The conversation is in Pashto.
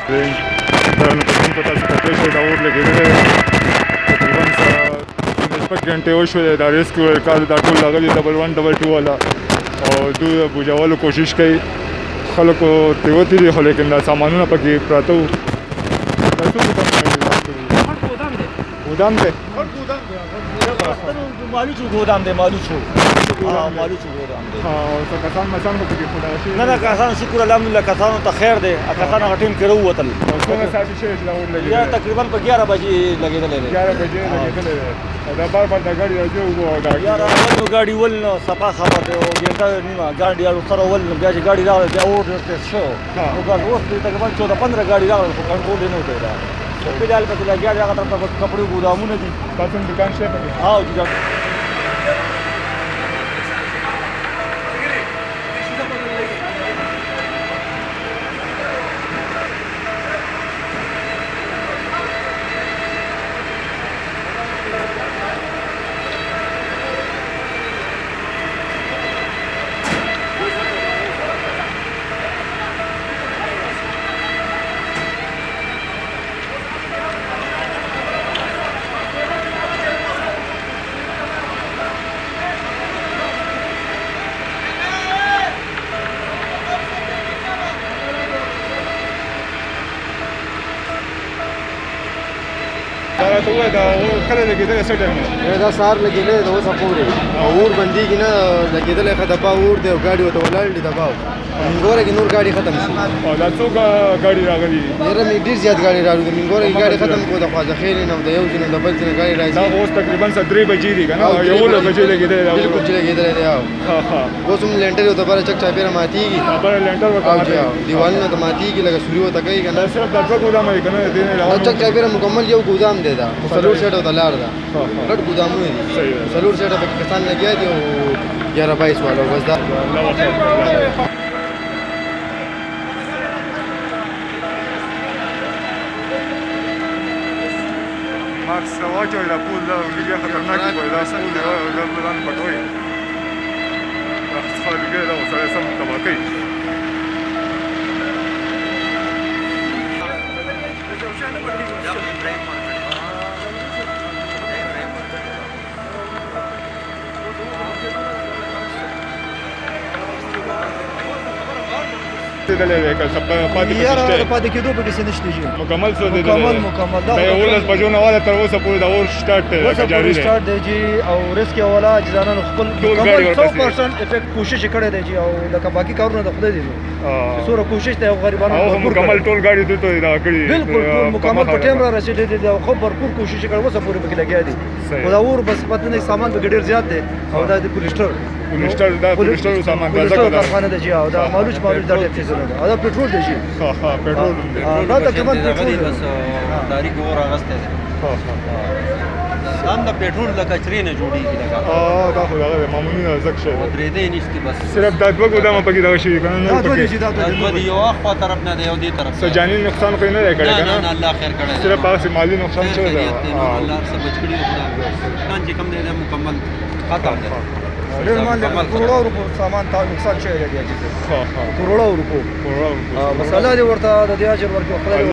دا نو په تاسو کتلی شئ دا اور لګېدلی دی تقریبا شپږ ګنټې وشولې دا ریسکیو کار دا ټول راغلي 1112 والا او دوی د بوجولو کوشش کوي خلکو ترې وتې دي خو لیکن دا سامانونه پکې پراته وو دا څه ګودام دی مالوچو ګودام دی مالوچو ګودام دی او څه کسان مسان به پکې خدا شي نه کسان شکر الحمدلله کسانو ته خیر دی کسان هغه ټیم کې راووتل څنګه ساعت شي چې دا اور لګېدلی یا تقریبا په 11 بجې لګېدلی دی 11 بجې لګېدلی دی او دا بار دا ګاډي راځي او دا یار نو ګاډي ول نو صفا خبر دی او ګنټه نیمه ګاډي سره ول نو بیا چې ګاډي راغله بیا اور ټیسټ شو او ګاډي اوس تقریبا 14-15 ګاډي راغله خو کنټرول نه وته دا په دې حال کې ګاډي هغه طرف ته کپړې ګودامونه دي تاسو دکان شته پکې ها جی دا راته ووایه دا اور کله لګېدلی څه ټایم دا سهار لګېدلی د اوسه پورې او اور بندېږي نه لګېدلی ښه دبا اور دی او ګاډي ورته ولاړ دي دبا مینګوره کې نور ګاډي ختم شي او دا څو ګاډي راغلي دي یاره مې ډېر زیات ګاډي راغلي د مینګوره کې ګاډي ختم کړو د خواجهخیل نه د یو ځای نه د بل ځای نه ګاډي راځي دا اوس تقریبا 3 بجې دي که نه 11 بجې لګېدلی دی بلکل چې لګېدلی دی اوس هم لینټر یو دبره چک چاپېره ماتېږي خبره لینټر ورته دیوالونه ته ماتېږي لکه سوري ورته کوي که نه دا صرف دا دوه ګودامه دي که نه دې نه دا چک چاپېره مکمل یو ګودام دی دا څلور سیټه ته لار ده ګډ ګودامونه دي څلور سیټه پکې کسان لګیا دي او 11-22 والا بس دا ماکس واچوئ دا پول دا لږه خطرناک دی دا پول دی دا ځان پټوئ دا څخه لږه دا سړی سم تباه کوي پاتې کېدو پکې څه نشته جي مکمل مکمل دا 11 بجو نه والا تر اوسه پورې دا اور سٹارټ جاری دی سٹارټ دی جی او ریسک والا ځانانو خپل مکمل 100% افیکټ کوشش کړی دی جی او لکه باقي کارونه د خدای دی سوره کوشش ته غریبانو مکمل ټول ګاډي دوی ته دا کړی بالکل ټول مکمل په ټیم را رسیدلی دی او خو भरपूर کوشش کړو اوسه پورې پکې لګیا دي او دا اور بس پته نه سامان به ډیر زیات دی او دا د پولیسټر سامان دا کارخانه دی جی او دا مالوچ دا ډېر تیزونه ده او دا پټرول دی جی پټرول دا تقریبا پټرول بس داری کو اور اغسته ده هم د پټرول د کچرې نه جوړیږي لکه دا خو هغه معمولی ارزښت شي درې دې نشته بس صرف دا دوه ګودامه پکې دا شي کنه دا دوه دي دا د یو خوا طرف نه دی او دې طرف څه جاني نقصان خو نه کړی کنه نه الله خیر کړی صرف هغه مالی نقصان شوی دی الله سب بچ کړی خدای چې کم دی مکمل ختم دی ډېر مال کروڑو روپو سامان تا نقصان شوی دی جی کروڑو روپو مسله مسله دی ورته د دې اجر ورکړي